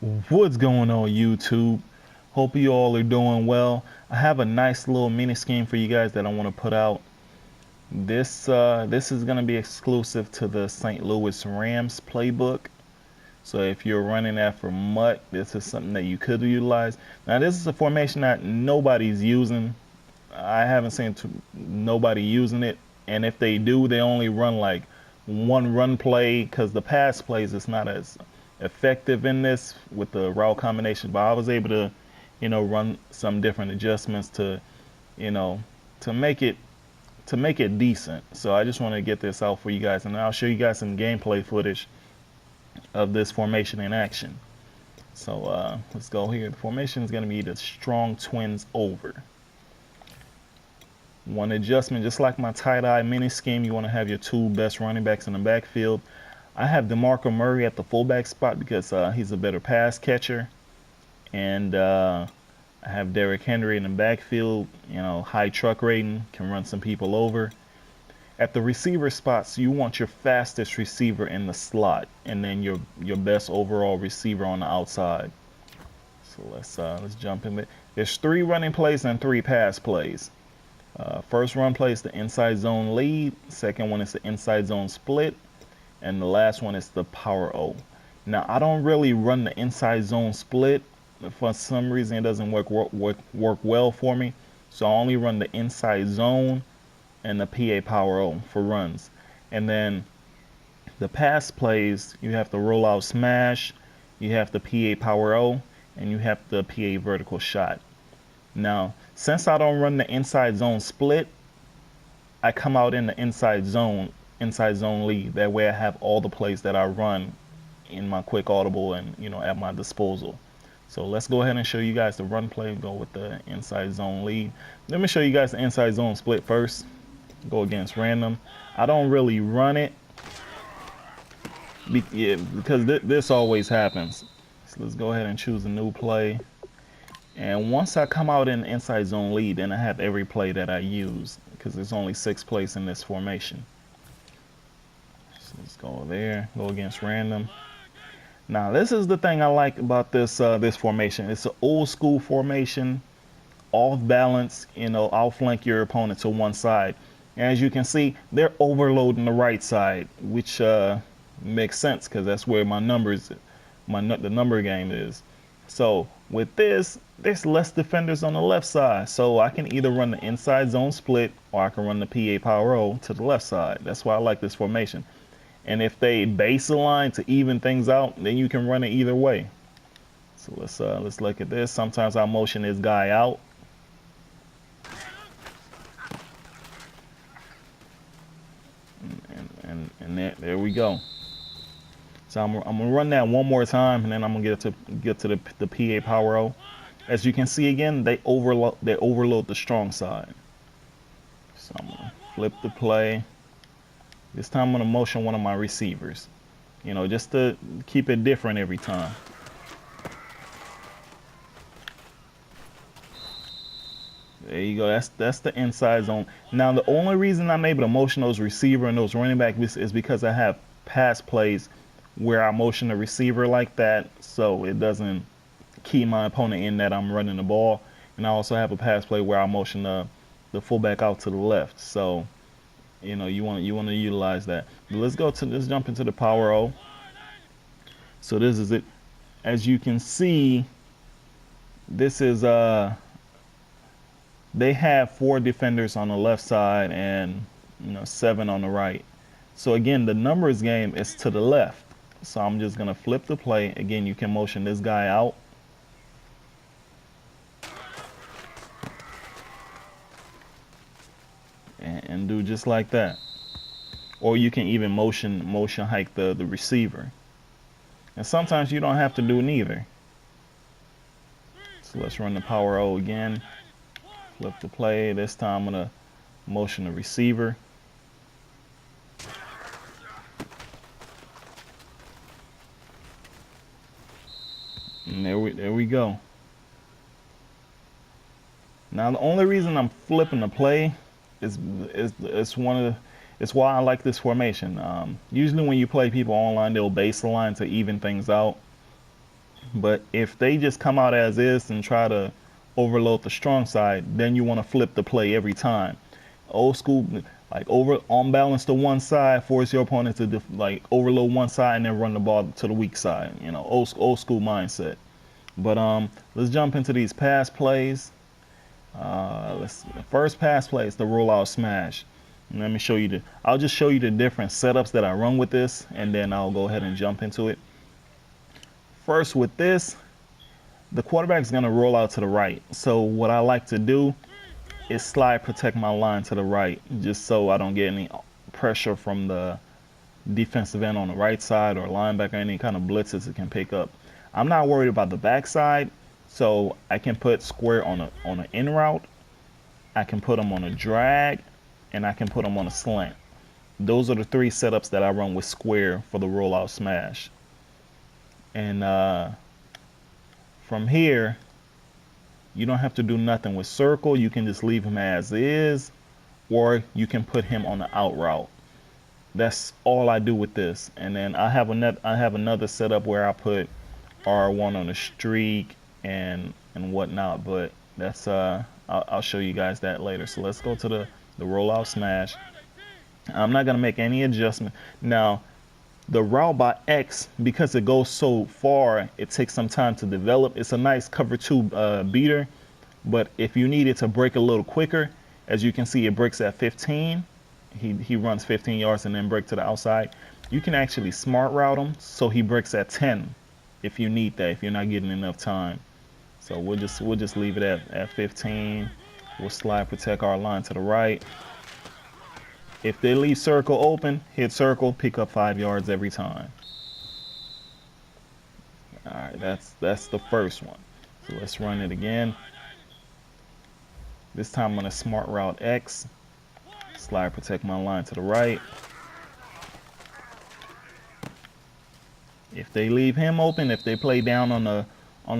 What's going on, YouTube? Hope you all are doing well. I have a nice little mini scheme for you guys that I want to put out. This is going to be exclusive to the St. Louis Rams playbook. So if you're running that for MUT, this is something that you could utilize. Now this is a formation that nobody's using. I haven't seen nobody using it, and if they do, they only run like one run play because the pass plays is not as effective in this with the route combination. But I was able to, run some different adjustments to, you know, to make it decent. So I just want to get this out for you guys, and I'll show you guys some gameplay footage of this formation in action. So let's go here. The formation is going to be the strong twins over. One adjustment, just like my tie-dye mini scheme, you want to have your two best running backs in the backfield. I have DeMarco Murray at the fullback spot because he's a better pass catcher. And I have Derrick Henry in the backfield, high truck rating, can run some people over. At the receiver spots, you want your fastest receiver in the slot, and then your best overall receiver on the outside. So let's jump in. There's 3 running plays and 3 pass plays. First run play is the inside zone lead. Second one is the inside zone split. And the last one is the power O. Now, I don't really run the inside zone split. For some reason, it doesn't work well for me. So I only run the inside zone and the PA power O for runs. And then the pass plays, you have the rollout smash, you have the PA power O, and you have the PA vertical shot. Now, since I don't run the inside zone split, I come out in the inside zone lead. That way I have all the plays that I run in my quick audible and, at my disposal. So let's go ahead and show you guys the run play. Go with the inside zone lead. Let me show you guys the inside zone split first. Go against random. I don't really run it because this always happens. So let's go ahead and choose a new play. And once I come out in the inside zone lead, then I have every play that I use because there's only 6 plays in this formation. So let's go there, go against random. Now this is the thing I like about this formation. It's an old school formation, off balance. Outflank your opponent to one side. And as you can see, they're overloading the right side, which makes sense because that's where my numbers, the number game is. So with this, there's less defenders on the left side. So I can either run the inside zone split or I can run the PA power O to the left side. That's why I like this formation. And if they base align to even things out, then you can run it either way. So let's look at this. Sometimes I'll motion this guy out. And there we go. So I'm gonna run that one more time, and then I'm gonna get to the PA power O. As you can see again, they overload the strong side. So I'm gonna flip the play. This time I'm gonna motion one of my receivers, just to keep it different every time. There you go. That's the inside zone. Now the only reason I'm able to motion those receiver and those running back is because I have pass plays where I motion the receiver like that, so it doesn't key my opponent in that I'm running the ball. And I also have a pass play where I motion the fullback out to the left. So, you want to utilize that. But let's jump into the power O. So this is it. As you can see, this is they have 4 defenders on the left side and 7 on the right. So again, the numbers game is to the left. So I'm just gonna flip the play. Again, you can motion this guy out. And do just like that. Or you can even motion hike the receiver. And sometimes you don't have to do neither. So let's run the power O again. Flip the play. This time I'm gonna motion the receiver. And there we go. Now the only reason I'm flipping the play is why I like this formation. Usually when you play people online, they'll base the line to even things out. But if they just come out as is and try to overload the strong side, then you want to flip the play every time. Old school, like over on balance to one side, force your opponent to like overload one side and then run the ball to the weak side. You know, old school mindset. But let's jump into these pass plays. The first pass play is the rollout smash. And let me show you I'll just show you the different setups that I run with this, and then I'll go ahead and jump into it. First with this, the quarterback is going to roll out to the right. So what I like to do is slide protect my line to the right, just so I don't get any pressure from the defensive end on the right side or linebacker, any kind of blitzes it can pick up. I'm not worried about the backside, so I can put square on an in route, I can put them on a drag, and I can put them on a slant. Those are the three setups that I run with square for the rollout smash. And from here, you don't have to do nothing with circle. You can just leave him as is, or you can put him on the out route. That's all I do with this. And then I have another setup where I put R1 on a streak and whatnot. But that's I'll show you guys that later. So let's go to the rollout smash. I'm not gonna make any adjustment now. The route by X, because it goes so far, it takes some time to develop. It's a nice cover two beater, but if you need it to break a little quicker, as you can see, it breaks at 15. He runs 15 yards and then break to the outside. You can actually smart route him so he breaks at 10 if you need that, if you're not getting enough time. So we'll just leave it at 15. We'll slide protect our line to the right. If they leave circle open, hit circle, pick up 5 yards every time. All right, that's the first one. So let's run it again. This time I'm gonna smart route X, slide protect my line to the right. If they leave him open, if they play down on a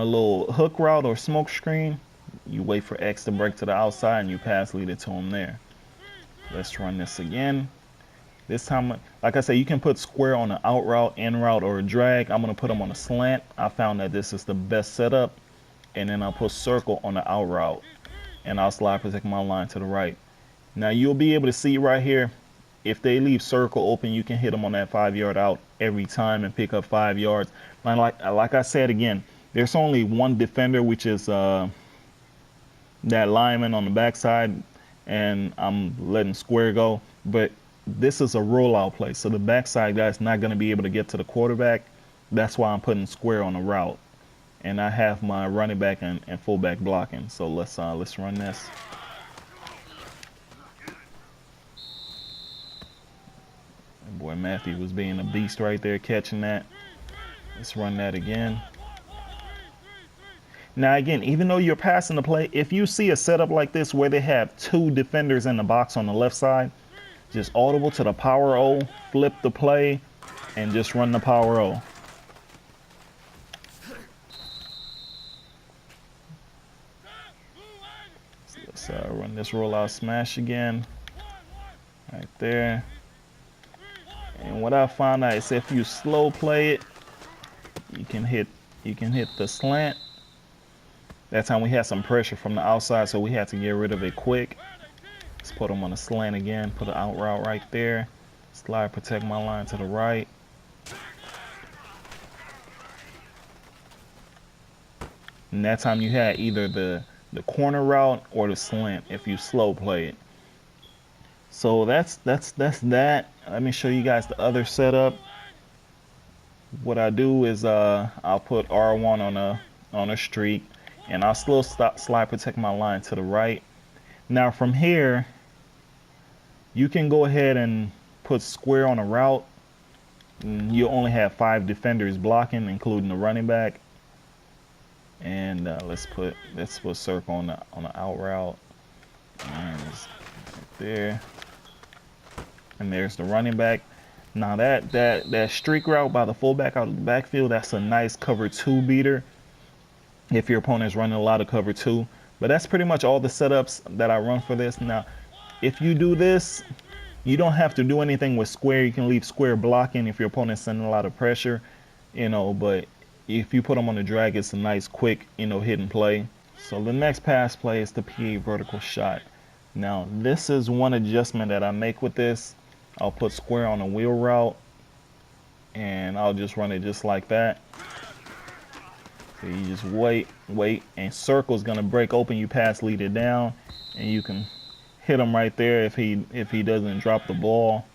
little hook route or smoke screen, you wait for X to break to the outside and you pass lead it to him there. Let's run this again. This time, like I said, you can put square on an out route, in route, or a drag. I'm going to put them on a slant. I found that this is the best setup. And then I'll put circle on the out route. And I'll slide protect my line to the right. Now you'll be able to see right here, if they leave circle open, you can hit them on that 5 yard out every time and pick up 5 yards. And like I said again, there's only one defender, which is that lineman on the backside. And I'm letting square go, but this is a rollout play, so the backside guy's not going to be able to get to the quarterback. That's why I'm putting square on the route, and I have my running back and fullback blocking. So let's run this. Boy, Matthew was being a beast right there, catching that. Let's run that again. Now again, even though you're passing the play, if you see a setup like this where they have two defenders in the box on the left side, just audible to the power O, flip the play, and just run the power O. So let's run this rollout smash again, right there. And what I found out is if you slow play it, you can hit the slant. That time we had some pressure from the outside, so we had to get rid of it quick. Let's put them on a slant again, put an out route right there. Slide protect my line to the right. And that time you had either the corner route or the slant if you slow play it. So that's that. Let me show you guys the other setup. What I do is I'll put R1 on a streak. And I'll still slide protect my line to the right. Now from here, you can go ahead and put square on a route. And you only have 5 defenders blocking, including the running back. And let's put circle on the out route. And it's right there. And there's the running back. Now that streak route by the fullback out of the backfield, that's a nice cover 2 beater if your opponent's running a lot of cover 2. But that's pretty much all the setups that I run for this. Now, if you do this, you don't have to do anything with square. You can leave square blocking if your opponent's sending a lot of pressure, but if you put them on the drag, it's a nice quick, hit and play. So the next pass play is the PA vertical shot. Now this is one adjustment that I make with this. I'll put square on a wheel route and I'll just run it just like that. So you just wait, and circle's gonna break open. You pass lead it down, and you can hit him right there if he doesn't drop the ball.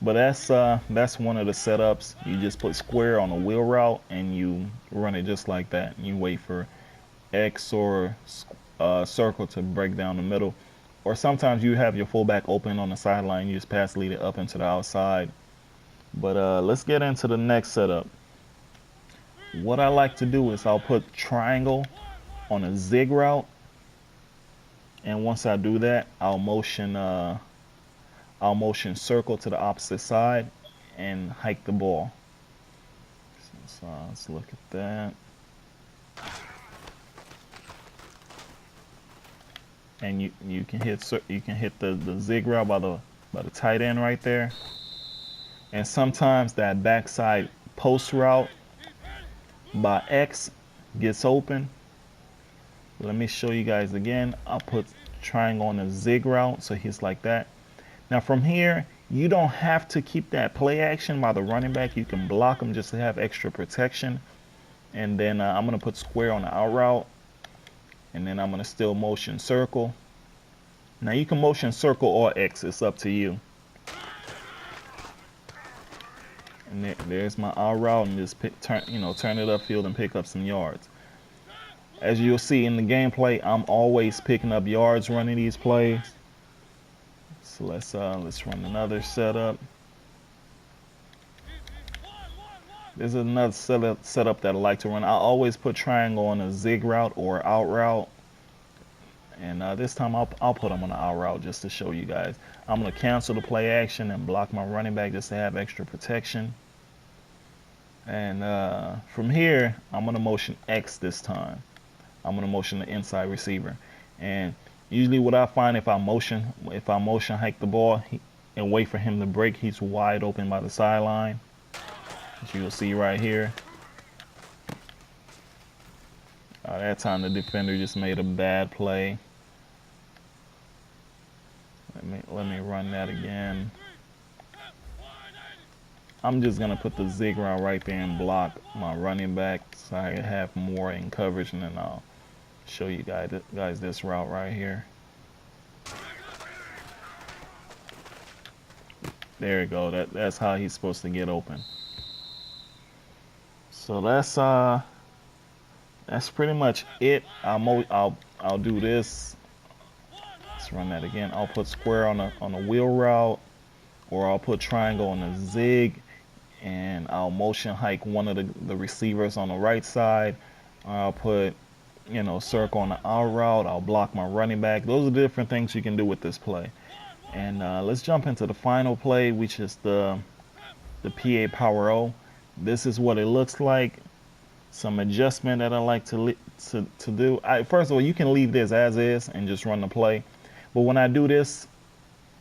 But that's one of the setups. You just put square on a wheel route and you run it just like that. You wait for X or circle to break down the middle. Or sometimes you have your fullback open on the sideline. You just pass lead it up into the outside. But let's get into the next setup. What I like to do is I'll put triangle on a zig route, and once I do that, I'll motion circle to the opposite side and hike the ball. So let's look at that. And you can hit the zig route by the tight end right there. And sometimes that backside post route by X gets open. Let me show you guys again. I'll put triangle on a zig route, so he's like that. Now from here, you don't have to keep that play action by the running back. You can block him just to have extra protection. And then I'm gonna put square on the out route, and then I'm gonna still motion circle. Now you can motion circle or X, it's up to you. And there's my out route, and just turn it upfield and pick up some yards. As you'll see in the gameplay, I'm always picking up yards running these plays. So let's run another setup. There's another setup that I like to run. I always put triangle on a zig route or out route. And this time I'll put them on the out route just to show you guys. I'm going to cancel the play action and block my running back just to have extra protection. And from here, I'm going to motion X this time. I'm going to motion the inside receiver. And usually what I find, if I motion hike the ball and wait for him to break, he's wide open by the sideline. As you'll see right here. That time the defender just made a bad play. Let me run that again. I'm just gonna put the zig route right there and block my running back so I can have more in coverage, and then I'll show you guys this route right here. There you go. That's how he's supposed to get open. So that's pretty much it. I'll do this. Let's run that again. I'll put square on a wheel route, or I'll put triangle on a zig, and I'll motion hike one of the receivers on the right side. I'll put circle on the out route. I'll block my running back. Those are different things you can do with this play. And let's jump into the final play, which is the PA Power O. This is what it looks like. Some adjustment that I like to do. First of all, you can leave this as is and just run the play. But when I do this,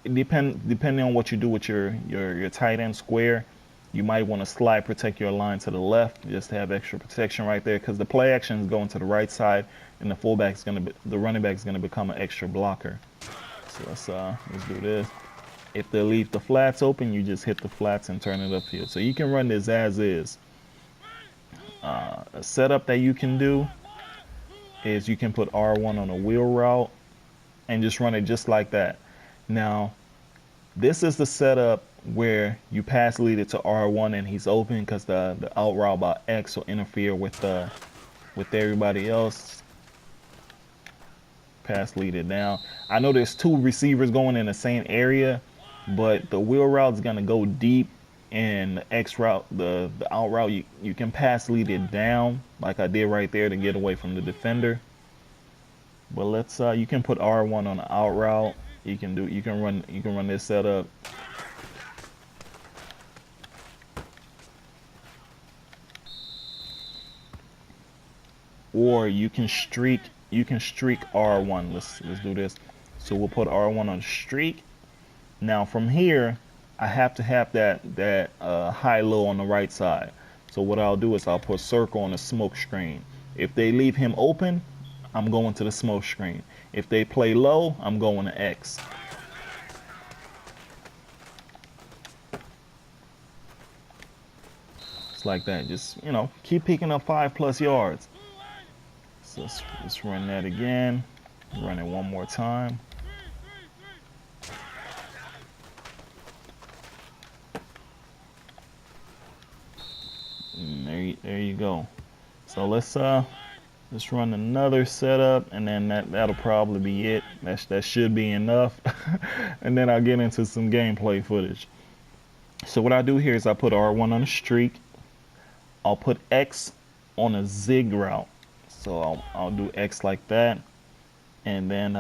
depending on what you do with your tight end square, you might want to slide protect your line to the left just to have extra protection right there, because the play action is going to the right side, and the running back is gonna become an extra blocker. So let's do this. If they leave the flats open, you just hit the flats and turn it upfield. So you can run this as is. A setup that you can do is you can put R1 on a wheel route and just run it just like that. Now, this is the setup where you pass lead it to R1 and he's open, because the out route by X will interfere with everybody else. Pass lead it down. I know there's two receivers going in the same area, but the wheel route is gonna go deep, and the X route, the out route, you can pass lead it down like I did right there to get away from the defender. But let's you can put R1 on the out route. You can run this setup. Or you can streak R1. Let's do this. So we'll put R1 on streak. Now from here, I have to have that high low on the right side. So what I'll do is I'll put circle on the smoke screen. If they leave him open, I'm going to the smoke screen. If they play low, I'm going to X. It's like that. Just, you know, keep picking up 5+ yards. So let's run that again. Run it one more time. And there you go. So let's run another setup, and then that'll probably be it. That should be enough. And then I'll get into some gameplay footage. So what I do here is I put R1 on a streak. I'll put X on a zig route. So I'll do X like that. And then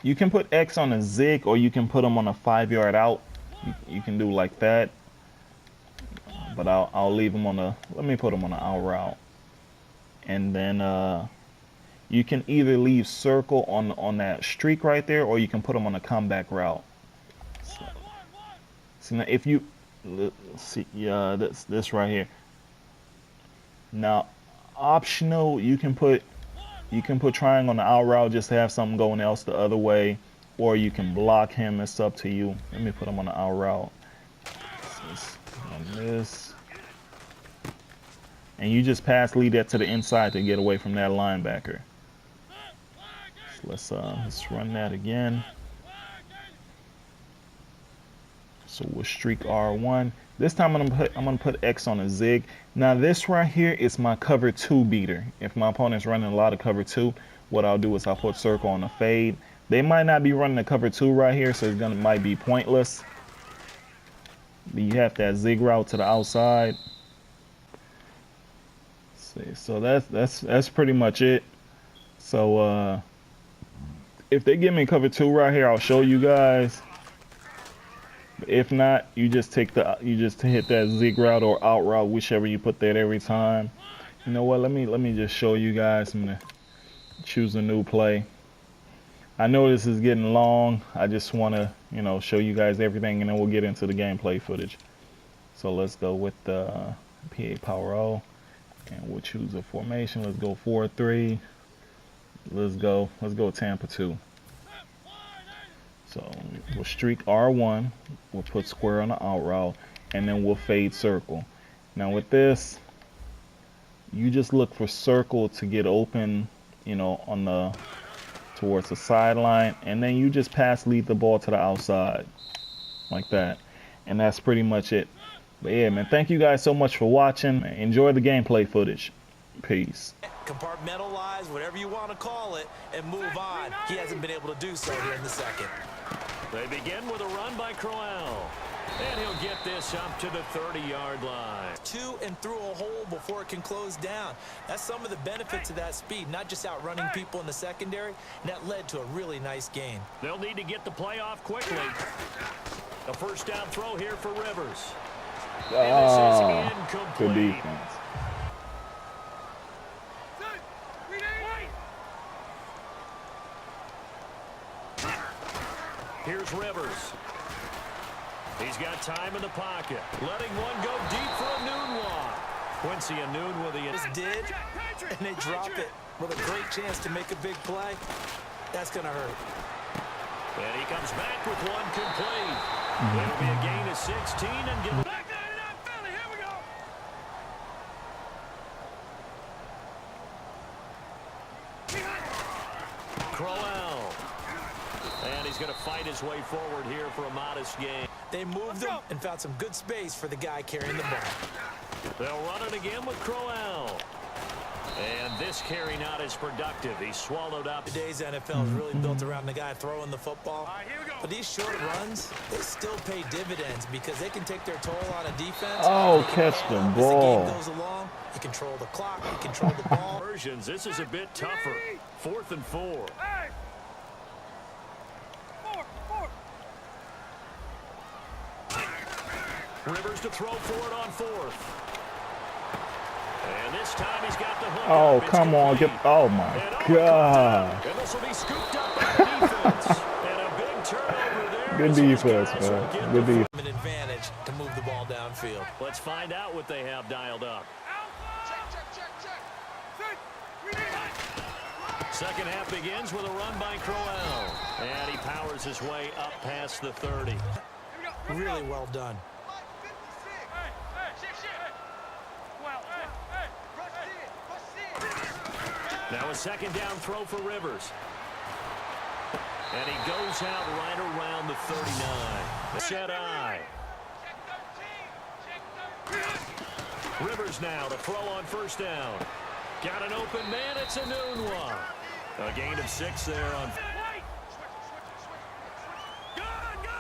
you can put X on a zig, or you can put them on a 5-yard out. You can do like that. But I'll leave them on let me put them on an out route. And then you can either leave circle on that streak right there, or you can put them on a comeback route. So now if you see, this right here. Now optional, you can put triangle on the out route just to have something going else the other way, or you can block him. It's up to you. Let me put him on the out route. On this, and you just lead that to the inside to get away from that linebacker. So let's run that again. So we'll streak R1. This time I'm gonna put X on a zig. Now this right here is my cover 2 beater. If my opponent's running a lot of cover 2, what I'll do is I'll put circle on the fade. They might not be running the cover 2 right here, so it might be pointless. But you have that zig route to the outside. See, so that's pretty much it. So if they give me cover 2 right here, I'll show you guys. If not, you just hit that zig route or out route, whichever you put that every time. You know what? Let me just show you guys. I'm gonna choose a new play. I know this is getting long. I just want to, you know, show you guys everything, and then we'll get into the gameplay footage. So let's go with the PA Power O, and we'll choose a formation. Let's go 4-3. Let's go Tampa 2. So we'll streak R1, we'll put square on the out route, and then we'll fade circle. Now with this, you just look for circle to get open, you know, towards the sideline, and then you just lead the ball to the outside like that. And that's pretty much it. But yeah, man, thank you guys so much for watching. Enjoy the gameplay footage. Peace. Compartmentalize, whatever you want to call it, and move on. He hasn't been able to do so here in the second. They begin with a run by Crowell. And he'll get this up to the 30-yard line. 2 and through a hole before it can close down. That's some of the benefits of that speed, not just outrunning people in the secondary, and that led to a really nice gain. They'll need to get the play off quickly. A first down throw here for Rivers. And this is incomplete. Good defense. Here's Rivers. He's got time in the pocket. Letting one go deep for a noon walk. Quincy and Noon with the... Just did, and they drop it with a great chance to make a big play. That's going to hurt. And he comes back with one complete. It'll be a gain of 16 and get... Here we go. Crowell. And he's going to fight his way forward here for a modest gain. They moved him and found some good space for the guy carrying the ball. They'll run it again with Crowell. And this carry not as productive. He's swallowed up. Today's NFL is really built around the guy throwing the football. But these short runs, they still pay dividends because they can take their toll on a defense. Oh, catch the ball. As the game goes along, you control the clock, you control the ball. Versions, this is a bit tougher. 4th and 4. Hey. Rivers to throw for it on 4th. And this time he's got the hook. Oh, come on. Oh, my God. And this will be scooped up by the defense. And a big turnover there. Good defense, man. Good defense. Advantage. to move the ball downfield. Let's find out what they have dialed up. Second half begins with a run by Crowell. And he powers his way up past the 30. Really well done. Now a second down throw for Rivers. And he goes out right around the 39. Set eye. Rivers now to throw on first down. Got an open man. It's a noon one. A gain of 6 there on.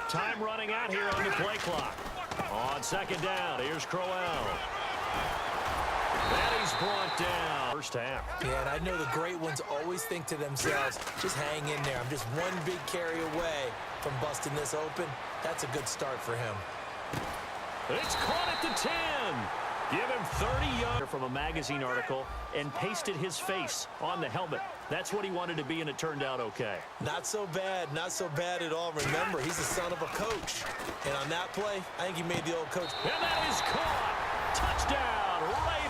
Time running out here on the play clock. On second down, here's Crowell. And he's brought down. First half. Yeah, and I know the great ones always think to themselves, just hang in there. I'm just one big carry away from busting this open. That's a good start for him. It's caught at the 10. Give him 30 yards from a magazine article and pasted his face on the helmet. That's what he wanted to be, and it turned out okay. Not so bad at all. Remember, he's the son of a coach. And on that play, I think he made the old coach. And that is caught. Touchdown, right.